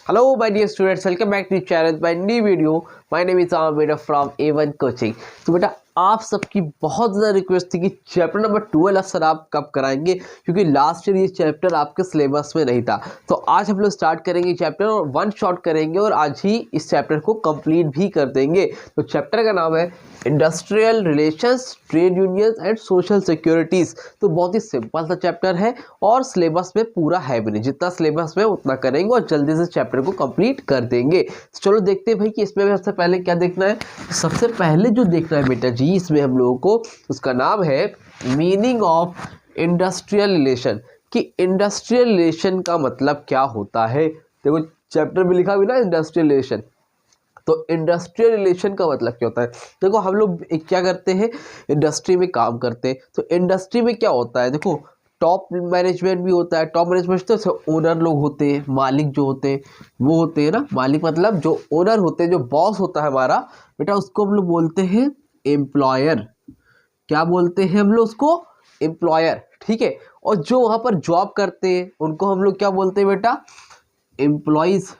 Hello, my dear students. Welcome back to the channel. My new video. My name is Amir from A1 Coaching. तो बेटा आप सबकी बहुत ज़्यादा request थी कि चैप्टर नंबर 12 सर आप कब कराएंगे, क्योंकि लास्ट ईयर ये चैप्टर आपके सिलेबस में नहीं था। तो आज हम लोग स्टार्ट करेंगे चैप्टर और वन शॉट करेंगे और आज ही इस चैप्टर को कंप्लीट भी कर देंगे। तो चैप्टर का नाम है industrial relations, trade unions and social securities. तो बहुत ही सिंपल सा चैप्टर है और सिलेबस में पूरा है भी नहीं, जितना सिलेबस में उतना करेंगे और जल्दी से चैप्टर को कंप्लीट कर देंगे। तो चलो देखते हैं भाई कि इसमें सबसे पहले क्या देखना है। सबसे पहले जो देखना है बेटा जी इसमें हम लोगों को, उसका नाम है मीनिंग ऑफ इंडस्ट्रियल रिलेशन, कि इंडस्ट्रियल रिलेशन का मतलब क्या होता है। देखो चैप्टर में लिखा भी ना इंडस्ट्रियल रिलेशन, तो इंडस्ट्रियल रिलेशन का मतलब क्या होता है। देखो हम लोग क्या करते हैं, इंडस्ट्री में काम करते हैं। तो इंडस्ट्री में क्या होता है, देखो टॉप मैनेजमेंट भी होता है। टॉप मैनेजमेंट तो ओनर लोग होते हैं, मालिक जो होते हैं वो होते हैं ना, मालिक मतलब जो ओनर होते हैं, जो बॉस होता है हमारा बेटा, उसको हम लोग बोलते हैं एम्प्लॉयर। क्या बोलते हैं हम लोग उसको, एम्प्लॉयर, ठीक है। और जो वहाँ पर जॉब करते हैं उनको हम लोग क्या बोलते हैं बेटा, एम्प्लॉयज़,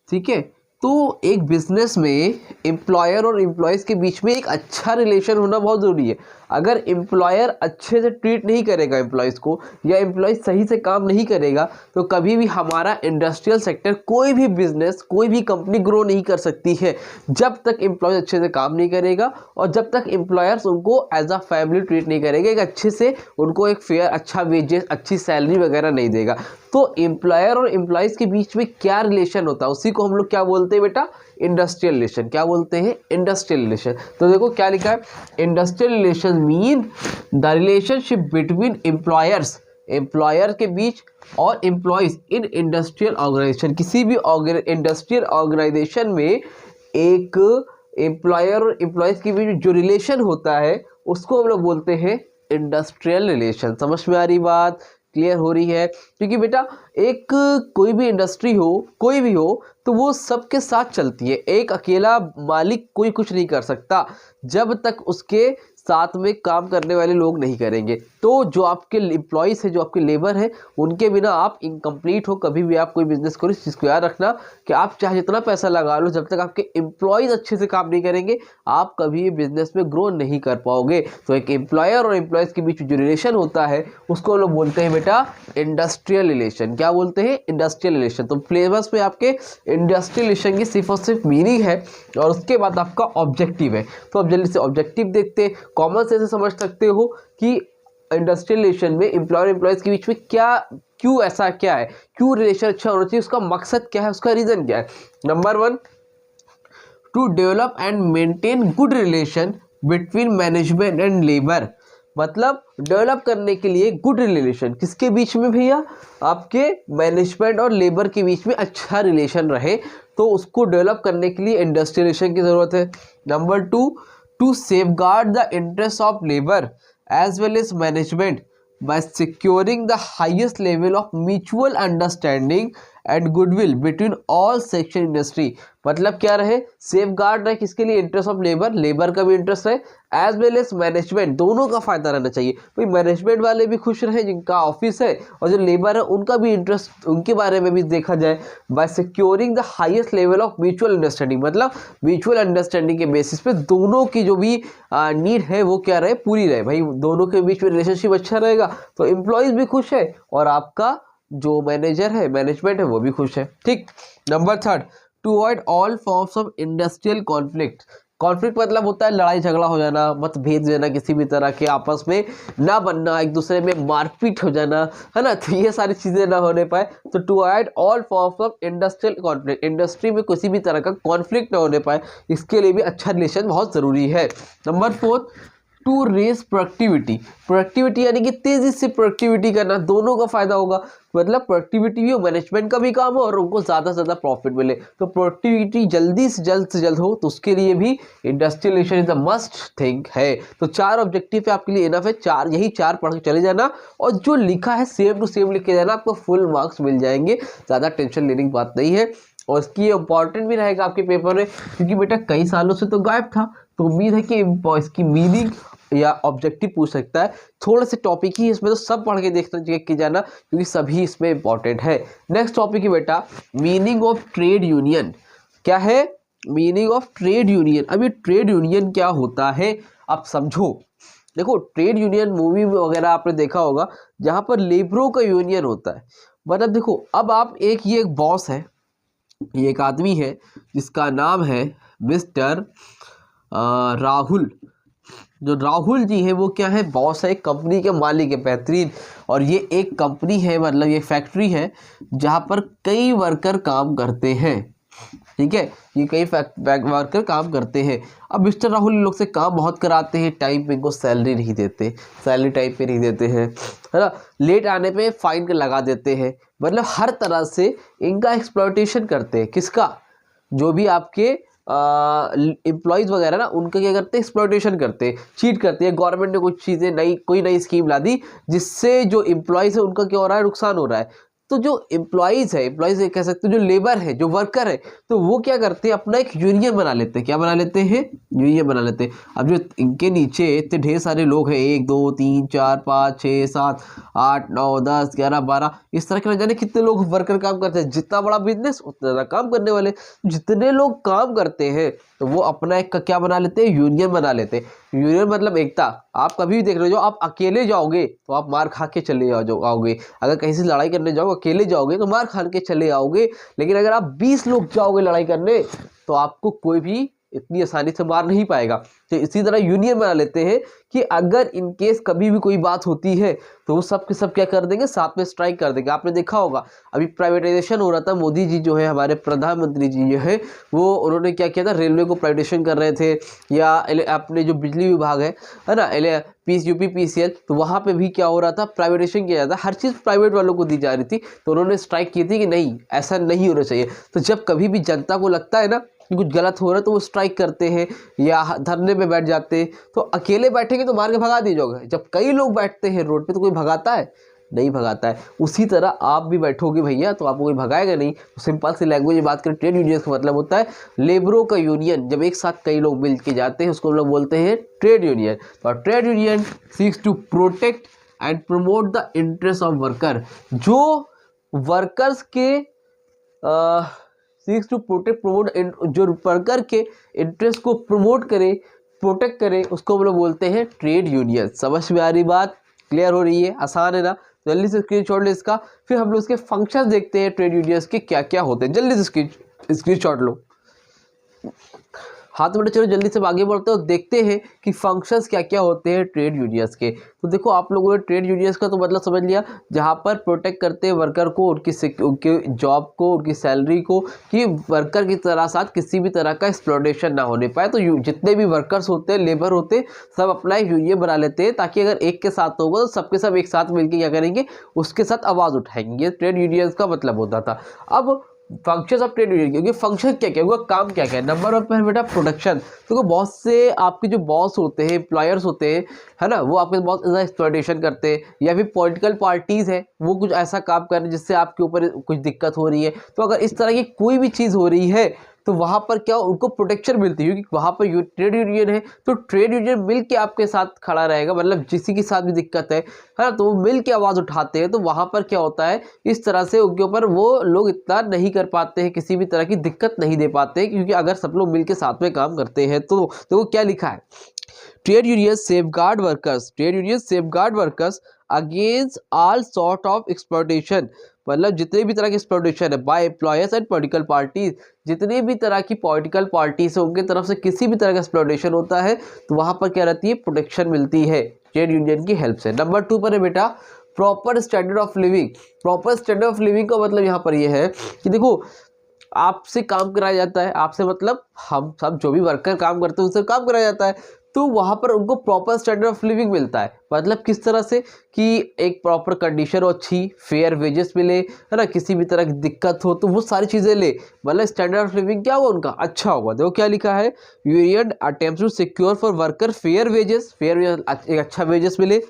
ठीक है। तो एक बिजनेस में एम्प्लॉयर और एम्प्लॉयज़ के बीच में एक अच्छा रिलेशन होना बहुत ज़रूरी है। अगर एम्प्लॉयर अच्छे से ट्रीट नहीं करेगा एम्प्लॉयज़ को, या एम्प्लॉयज़ सही से काम नहीं करेगा, तो कभी भी हमारा इंडस्ट्रियल सेक्टर, कोई भी बिजनेस, कोई भी कंपनी ग्रो नहीं कर सकती है जब तक एम्प्लॉयज़ अच्छे से काम नहीं करेगा और जब तक एम्प्लॉयर्स उनको एज अ फैमिली ट्रीट नहीं करेगा, एक अच्छे से उनको एक फेयर, अच्छा वेजेस, अच्छी सैलरी वगैरह नहीं देगा। तो एम्प्लॉयर और एम्प्लॉयज़ के बीच में क्या रिलेशन होता है, उसी को हम लोग क्या बोलते हैं बेटा, इंडस्ट्रियल रिलेशन। क्या बोलते हैं, इंडस्ट्रियल रिलेशन। तो देखो क्या लिखा है, industrial relation mean the relationship between employers, employer के बीच और एम्प्लॉयज इन इंडस्ट्रियल ऑर्गेनाइजेशन। किसी भी इंडस्ट्रियल ऑर्गेनाइजेशन में एक एम्प्लॉयर और एम्प्लॉयज के बीच जो रिलेशन होता है उसको हम लोग बोलते हैं इंडस्ट्रियल रिलेशन। समझ में आ रही बात, क्लियर हो रही है। क्योंकि बेटा एक कोई भी इंडस्ट्री हो, कोई भी हो, तो वो सबके साथ चलती है। एक अकेला मालिक कोई कुछ नहीं कर सकता जब तक उसके साथ में काम करने वाले लोग नहीं करेंगे। तो जो आपके एम्प्लॉयज़ है, जो आपके लेबर है, उनके बिना आप इनकम्प्लीट हो। कभी भी आप कोई बिजनेस करो, इस चीज़ को याद रखना कि आप चाहे जितना पैसा लगा लो, जब तक आपके एम्प्लॉयज़ अच्छे से काम नहीं करेंगे आप कभी भी बिजनेस में ग्रो नहीं कर पाओगे। तो एक एम्प्लॉयर और एम्प्लॉयज़ के बीच जो रिलेशन होता है उसको हम लोग बोलते हैं बेटा इंडस्ट्रियल रिलेशन। क्या बोलते हैं, इंडस्ट्रियल रिलेशन। तो सिलेबस में आपके इंडस्ट्रियल रिलेशन की सिर्फ और सिर्फ मीनिंग है और उसके बाद आपका ऑब्जेक्टिव है। तो अब जल्दी से ऑब्जेक्टिव देखते। कॉमन सेंस से समझ सकते हो कि इंडस्ट्रियल रिलेशन में एम्प्लॉयर एम्प्लॉयज के बीच में क्या, क्यों ऐसा क्या है, क्यों रिलेशन अच्छा होना चाहिए, उसका मकसद क्या है, उसका रीजन क्या है। Number 1, to develop and maintain good relation between management and labour. मतलब डेवलप करने के लिए गुड रिलेशन किसके बीच में भैया, आपके मैनेजमेंट और लेबर के बीच में अच्छा रिलेशन रहे, तो उसको डेवलप करने के लिए इंडस्ट्रियल रिलेशन की ज़रूरत है। Number 2, to safeguard the interests of labor as well as management by securing the highest level of mutual understanding and goodwill between all section industry। मतलब क्या रहे, सेफ गार्ड रहे किसके लिए, इंटरेस्ट ऑफ लेबर, लेबर का भी interest रहे, as well age management, दोनों का फायदा रहना चाहिए। भाई मैनेजमेंट वाले भी खुश रहे जिनका ऑफिस है, और जो लेबर है उनका भी इंटरेस्ट, उनके बारे में भी देखा जाए। By securing the highest level of mutual understanding, मतलब म्यूचुअल अंडरस्टैंडिंग के बेसिस पे दोनों की जो भी नीड है वो क्या रहे, पूरी रहे। भाई दोनों के बीच में रिलेशनशिप अच्छा रहेगा तो एम्प्लॉयज भी खुश है और आपका जो मैनेजर है, मैनेजमेंट है, वो भी खुश है। ठीक। Number 3, to avoid all forms of industrial conflict. Conflict मतलब होता है लड़ाई झगड़ा हो जाना, मतभेद देना, किसी भी तरह के आपस में ना बनना, एक दूसरे में मारपीट हो जाना, है ना। तो ये सारी चीज़ें ना होने पाए। तो to avoid all forms of industrial conflict, industry में किसी भी तरह का कॉन्फ्लिक्ट ना होने पाए, इसके लिए भी अच्छा रिलेशन बहुत ज़रूरी है। Number 4, to raise productivity. Productivity यानी कि तेजी से प्रोडक्टिविटी करना, दोनों का फायदा होगा। मतलब प्रोडक्टिविटी भी हो, मैनेजमेंट का भी काम हो और उनको ज़्यादा से ज़्यादा प्रॉफिट मिले। तो प्रोडक्टिविटी जल्दी से जल्द हो, तो उसके लिए भी industrial relation is the must thing है। तो 4 ऑब्जेक्टिव है आपके लिए, इनफ है। यही 4 पढ़ के चले जाना और जो लिखा है सेम टू सेम लिख के जाना, आपको फुल मार्क्स मिल जाएंगे, ज़्यादा टेंशन लेने की बात नहीं है। और इसकी इम्पॉर्टेंट भी रहेगा आपके पेपर में, क्योंकि बेटा कई सालों से तो गायब था। तो उम्मीद है कि इसकी मीनिंग या ऑब्जेक्टिव पूछ सकता है। थोड़े से टॉपिक ही इसमें, तो सब पढ़ के देखना चाहिए कि जाना, क्योंकि सभी इसमें इंपॉर्टेंट है। नेक्स्ट टॉपिक है बेटा मीनिंग ऑफ ट्रेड यूनियन। क्या है मीनिंग ऑफ ट्रेड यूनियन? अब ये ट्रेड यूनियन क्या होता है आप समझो। देखो ट्रेड यूनियन मूवी वगैरह आपने देखा होगा, जहाँ पर लेबरों का यूनियन होता है। मतलब देखो अब आप ये एक बॉस है, ये एक आदमी है जिसका नाम है मिस्टर राहुल। जो राहुल जी है वो क्या है, बॉस है, एक कंपनी के मालिक है बेहतरीन। और ये एक कंपनी है, मतलब ये फैक्ट्री है जहाँ पर कई वर्कर काम करते हैं। ठीक है, ये कई वर्कर काम करते हैं। अब मिस्टर राहुल इन लोग से काम बहुत कराते हैं, टाइम पे इनको सैलरी नहीं देते, सैलरी टाइम पे नहीं देते हैं, है ना। लेट आने पे फाइन लगा देते हैं। मतलब हर तरह से इनका एक्सप्लॉयटेशन करते हैं। किसका? जो भी आपके एम्प्लॉयज़ वगैरह ना, उनका क्या करते हैं, एक्सप्लॉयटेशन करते हैं, चीट करते हैं। गवर्नमेंट ने कुछ चीज़ें कोई नई स्कीम ला दी, जिससे जो एम्प्लॉयज़ है उनका क्या हो रहा है, नुकसान हो रहा है। तो जो एम्प्लॉयज़ है, एम्प्लॉयज़ कह सकते हैं, जो लेबर है, जो वर्कर है, तो वो क्या करते हैं, अपना एक यूनियन बना लेते हैं। क्या बना लेते हैं? यूनियन बना लेते हैं। अब जो इनके नीचे इतने ढेर सारे लोग हैं, 1 2 3 4 5 6 7 8 9 10 11 12, इस तरह के न जाने कितने लोग वर्कर काम करते हैं। जितना बड़ा बिजनेस उतना ज़्यादा काम करने वाले। जितने लोग काम करते हैं तो वो अपना एक क्या बना लेते हैं, यूनियन बना लेते हैं। यूनियन मतलब एकता। आप कभी भी देख रहे हो, आप अकेले जाओगे तो आप मार खा के चले आओगे। अगर कहीं से लड़ाई करने जाओ अकेले जाओगे तो मार खा के चले आओगे। लेकिन अगर आप 20 लोग जाओगे लड़ाई करने तो आपको कोई भी इतनी आसानी से मार नहीं पाएगा। तो इसी तरह यूनियन बना लेते हैं कि अगर इन केस कभी भी कोई बात होती है तो वो सब के सब क्या कर देंगे, साथ में स्ट्राइक कर देंगे। आपने देखा होगा अभी प्राइवेटाइजेशन हो रहा था, मोदी जी जो है हमारे प्रधानमंत्री जी जो है वो उन्होंने क्या किया था, रेलवे को प्राइवेटाइजेशन कर रहे थे, या अपने जो बिजली विभाग है ना, UPPCL, तो वहाँ पे भी क्या हो रहा था, प्राइवेटाइजेशन किया जाता, हर चीज़ प्राइवेट वालों को दी जा रही थी। तो उन्होंने स्ट्राइक की थी कि नहीं, ऐसा नहीं होना चाहिए। तो जब कभी भी जनता को लगता है ना कि कुछ गलत हो रहा है तो वो स्ट्राइक करते हैं या धरने पे बैठ जाते हैं। तो अकेले बैठेंगे तो मार के भगा दिए जाओगे। जब कई लोग बैठते हैं रोड पे तो कोई भगाता है? नहीं भगाता है। उसी तरह आप भी बैठोगे भैया तो आपको कोई भगाएगा नहीं। तो सिंपल सी लैंग्वेज में बात करें, ट्रेड यूनियन का मतलब होता है लेबरों का यूनियन। जब एक साथ कई लोग मिल के जाते हैं उसको हम लोग बोलते हैं ट्रेड यूनियन। तो trade union seeks to protect and promote the interest of worker. जो वर्कर्स के सीक्स टू प्रोटेक्ट प्रमोट, जो वर्कर के इंटरेस्ट को प्रमोट करे, प्रोटेक्ट करे, उसको हम लोग बोलते हैं ट्रेड यूनियन। समझ में आ रही बात? क्लियर हो रही है? आसान है ना? जल्दी से स्क्रीनशॉट ले इसका। फिर हम लोग इसके फंक्शंस देखते हैं ट्रेड यूनियंस के क्या क्या होते हैं। जल्दी से स्क्रीनशॉट लो। हाँ तो बेटा चलो जल्दी से आगे बढ़ते हैं और देखते हैं कि फंक्शंस क्या क्या होते हैं ट्रेड यूनियंस के। तो देखो आप लोगों ने ट्रेड यूनियंस का तो मतलब समझ लिया, जहाँ पर प्रोटेक्ट करते हैं वर्कर को, उनकी जॉब को, उनकी सैलरी को, कि वर्कर की तरह साथ किसी भी तरह का एक्सप्लॉयटेशन ना होने पाए। तो जितने भी वर्कर्स होते हैं, लेबर होते हैं, सब अपना एक यूनियन बना लेते हैं, ताकि अगर एक के साथ होगा तो सबके सब एक साथ मिलकर क्या करेंगे, उसके साथ आवाज़ उठाएंगे। ट्रेड यूनियंस का मतलब होता था। अब फंक्शंस ऑफ ट्रेड यूनियन, क्योंकि फंक्शन क्या क्या होगा, काम क्या क्या है। नंबर वन पर बेटा प्रोडक्शन। देखो बहुत से आपके जो बॉस होते हैं, एम्प्लॉयर्स होते हैं, है ना, वो आपके बहुत ज़्यादा एक्सप्लॉयटेशन करते हैं। या फिर पॉलिटिकल पार्टीज़ है, वो कुछ ऐसा काम कर रहे हैं जिससे आपके ऊपर कुछ दिक्कत हो रही है। तो अगर इस तरह की कोई भी चीज़ हो रही है तो वहाँ पर क्या उनको प्रोटेक्शन मिलती है, क्योंकि वहाँ पर ट्रेड यूनियन है। तो ट्रेड यूनियन मिल के आपके साथ खड़ा रहेगा, मतलब किसी के साथ भी दिक्कत है ना, तो वो मिल के आवाज़ उठाते हैं। तो वहाँ पर क्या होता है, इस तरह से उनके ऊपर वो लोग इतना नहीं कर पाते हैं, किसी भी तरह की दिक्कत नहीं दे पाते हैं, क्योंकि अगर सब लोग मिल के साथ में काम करते हैं तो देखो क्या लिखा है, trade union safeguard workers, trade union safeguard workers against all sort of exploitation. मतलब जितने भी तरह की एक्सप्लॉयटेशन है by employers and political parties, जितनी भी तरह की पॉलिटिकल पार्टीज है उनके तरफ से किसी भी तरह का एक्सप्लॉयटेशन होता है तो वहाँ पर क्या रहती है, प्रोटेक्शन मिलती है ट्रेड यूनियन की हेल्प से। नंबर 2 पर है बेटा proper standard of living. Proper standard of living का मतलब यहाँ पर यह है कि देखो आपसे काम कराया जाता है, आपसे मतलब हम सब जो भी वर्कर काम करते हैं उससे काम कराया जाता है, तो वहाँ पर उनको प्रॉपर स्टैंडर्ड ऑफ लिविंग मिलता है। मतलब किस तरह से कि एक प्रॉपर कंडीशन हो, अच्छी फेयर वेजेस मिले, है ना, किसी भी तरह की दिक्कत हो तो वो सारी चीज़ें ले, मतलब स्टैंडर्ड ऑफ लिविंग क्या होगा उनका, अच्छा होगा। देखो क्या लिखा है, union attempts to secure for worker fair wages, fair एक अच्छा वेजेस मिले,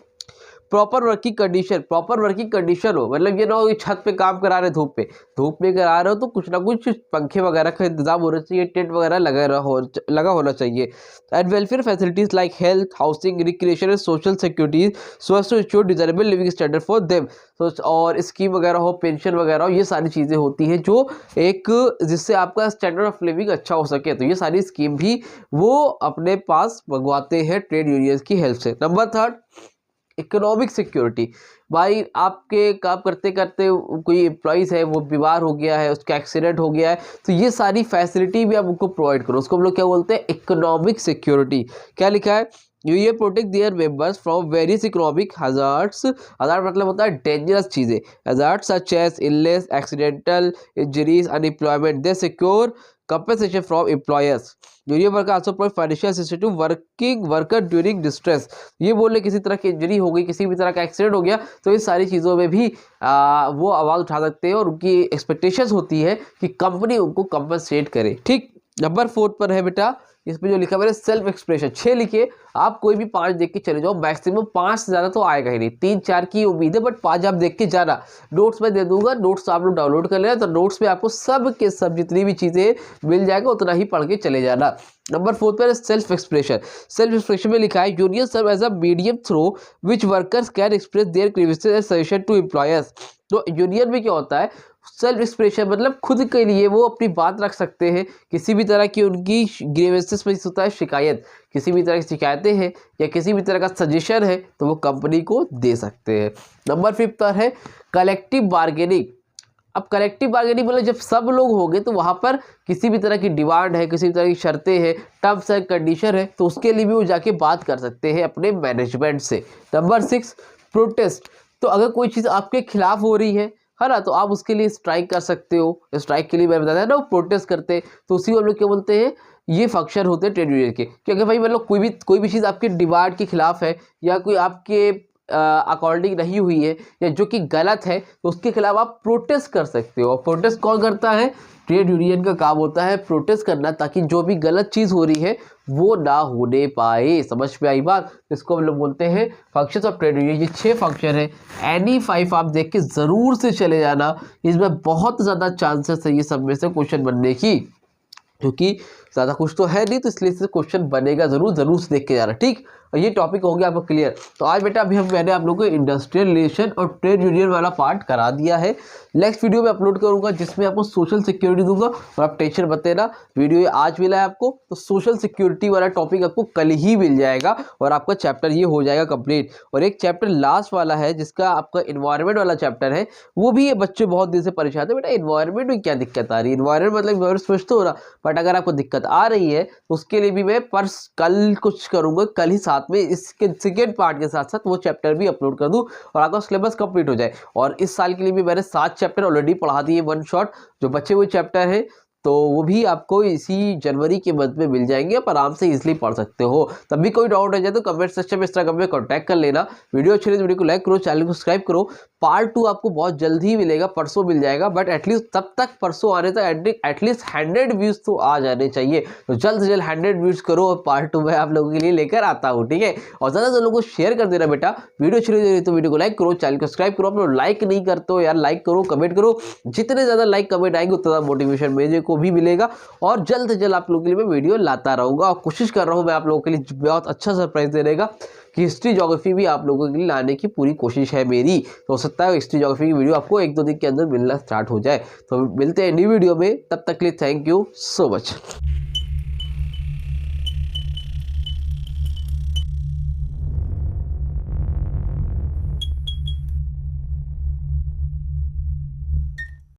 proper working condition, proper working condition हो, मतलब ये ना हो कि छत पे काम करा रहे धूप में करा रहे हो तो कुछ ना कुछ पंखे वगैरह का इंतजाम होना चाहिए, टेंट वगैरह लगा होना चाहिए। And welfare facilities like health, housing, recreation and social securities so as to ensure desirable living standard for them. और स्कीम वगैरह हो, पेंशन वगैरह हो, ये सारी चीज़ें होती हैं जो एक जिससे आपका स्टैंडर्ड ऑफ लिविंग अच्छा हो सके, तो ये सारी स्कीम भी वो अपने पास मंगवाते हैं ट्रेड यूनियंस की हेल्प से। Number 3, economic security. भाई आपके काम करते करते कोई एम्प्लॉइज़ है वो बीमार हो गया है, उसका एक्सीडेंट हो गया है, तो ये सारी फैसिलिटी भी आप उनको प्रोवाइड करो, उसको हम लोग क्या बोलते हैं, इकोनॉमिक सिक्योरिटी। क्या लिखा है, ये protect their members from various economic hazards. Hazard मतलब होता है डेंजरस चीज़ें, hazards such as illness, accidental injuries, unemployment. They secure compensation from employers. Union worker also provide financial assistance to working worker during distress. ये बोले किसी तरह की injury हो गई, किसी भी तरह का एक्सीडेंट हो गया, तो इस सारी चीज़ों में भी वो आवाज़ उठा सकते हैं और उनकी एक्सपेक्टेशंस होती है कि कंपनी उनको कंपनसेट करे। ठीक, नंबर 4 पर है बेटा, इसमें जो लिखा है सेल्फ एक्सप्रेशन। 6 लिखिए, आप कोई भी 5 देख के चले जाओ, मैक्सिमम 5 से ज़्यादा तो आएगा ही नहीं, 3-4 की उम्मीद है, बट 5 आप देख के जाना। नोट्स में दे दूंगा, नोट्स आप लोग डाउनलोड कर लेना, तो नोट्स में आपको सब के सब जितनी भी चीज़ें मिल जाएगा उतना ही पढ़ के चले जाना। नंबर 4 पर सेल्फ एक्सप्रेशन। सेल्फ एक्सप्रेशन में लिखा है union serve as a medium through which workers can express their grievances and suggestion to employers. तो यूनियन में क्या होता है, सेल्फ एक्सप्रेशन मतलब खुद के लिए वो अपनी बात रख सकते हैं, किसी भी तरह की उनकी ग्रीवेंसेस में होता है शिकायत, किसी भी तरह की शिकायतें हैं या किसी भी तरह का सजेशन है तो वो कंपनी को दे सकते हैं। नंबर 5 पर है कलेक्टिव बार्गेनिंग। अब कलेक्टिव बार्गेनिंग मतलब जब सब लोग होंगे तो वहाँ पर किसी भी तरह की डिमांड है, किसी भी तरह की शर्तें हैं, टर्म्स एंड कंडीशन है, तो उसके लिए भी वो जाके बात कर सकते हैं अपने मैनेजमेंट से। Number 6 protest. तो अगर कोई चीज़ आपके खिलाफ हो रही है ना, तो आप उसके लिए स्ट्राइक कर सकते हो। स्ट्राइक के लिए मैं बताया ना, वो प्रोटेस्ट करते हैं, तो उसी को हम लोग क्या बोलते हैं, ये फंक्शन होते हैं ट्रेड यूनियन के। क्योंकि भाई मतलब कोई भी चीज़ आपके डिमांड के खिलाफ है या कोई आपके अकॉर्डिंग नहीं हुई है या जो कि गलत है, तो उसके खिलाफ आप प्रोटेस्ट कर सकते हो। और प्रोटेस्ट कौन करता है, ट्रेड यूनियन का काम होता है प्रोटेस्ट करना, ताकि जो भी गलत चीज़ हो रही है वो ना होने पाए। समझ में आई बात? इसको हम लोग बोलते हैं फंक्शंस ऑफ ट्रेड यूनियन। ये 6 फंक्शन है, एनी 5 आप देख के ज़रूर से चले जाना, इसमें बहुत ज़्यादा चांसेस है ये सब में से क्वेश्चन बनने की, क्योंकि ज़्यादा कुछ तो है नहीं, तो इसलिए इससे क्वेश्चन बनेगा ज़रूर से देख के जाना। ठीक, और ये टॉपिक हो गया आपको क्लियर। तो आज बेटा अभी मैंने आप लोगों को इंडस्ट्रियल रिलेशन और ट्रेड यूनियन वाला पार्ट करा दिया है। नेक्स्ट वीडियो में अपलोड करूंगा जिसमें आपको सोशल सिक्योरिटी दूंगा, और आप टेंशन मत लेना, वीडियो ये आज मिला है आपको, तो सोशल सिक्योरिटी वाला टॉपिक आपको कल ही मिल जाएगा और आपका चैप्टर ये हो जाएगा कंप्लीट। और एक चैप्टर लास्ट वाला है जिसका आपका इन्वायरमेंट वाला चैप्टर है, वो भी ये बच्चे बहुत दिन से परेशान थे, बेटा इन्वायरमेंट में क्या दिक्कत आ रही है, इन्वायरमेंट मतलब इन्वायरमेंट स्पष्ट हो रहा, बट अगर आपको दिक्कत आ रही है तो उसके लिए भी मैं कल कुछ करूँगा, कल ही साथ में इसके सेकेंड पार्ट के साथ साथ वो चैप्टर भी अपलोड कर दूं और आपका सिलेबस कंप्लीट हो जाए। और इस साल के लिए भी मैंने 7 चैप्टर ऑलरेडी पढ़ा दिए, 1 शॉट। जो बचे हुए चैप्टर हैं तो वो भी आपको इसी जनवरी के मंथ में मिल जाएंगे, आप आराम से इजीली पढ़ सकते हो। तब भी कोई डाउट हो जाए तो कमेंट सेक्शन में इंस्टाग्राम में कॉन्टैक्ट कर लेना। वीडियो अच्छी लगी तो वीडियो को लाइक करो, चैनल को सब्सक्राइब करो। पार्ट 2 आपको बहुत जल्द ही मिलेगा, परसों मिल जाएगा, बट एटलीस्ट तब तक परसों आने तक एटलीस्ट 100 व्यूज़ तो आ जाने चाहिए। तो जल्द से जल्द 100 व्यूज़ करो और पार्ट 2 मैं आप लोगों के लिए लेकर आता हूँ, ठीक है। और ज़्यादा से लोगों को शेयर कर देना बेटा। वीडियो अच्छी लगी तो वीडियो को लाइक करो, चैनल को सब्सक्राइब करो। आप लोग लाइक नहीं करते हो यार, लाइक करो, कमेंट करो। जितने ज़्यादा लाइक कमेंट आएंगे उतना मोटिवेशन मेरे को भी मिलेगा, और जल्द से जल्द आप लोगों के लिए मैं वीडियो लाता रहूँगा। और कोशिश कर रहा हूँ मैं आप लोगों के लिए बहुत अच्छा सरप्राइज देने का, कि हिस्ट्री ज्योग्राफी भी आप लोगों के लिए लाने की पूरी कोशिश है मेरी। तो हो सकता है हिस्ट्री ज्योग्राफी की वीडियो आपको 1-2 दिन के अंदर मिलना स्टार्ट हो जाए। तो मिलते हैं न्यू वीडियो में, तब तक के लिए थैंक यू सो मच।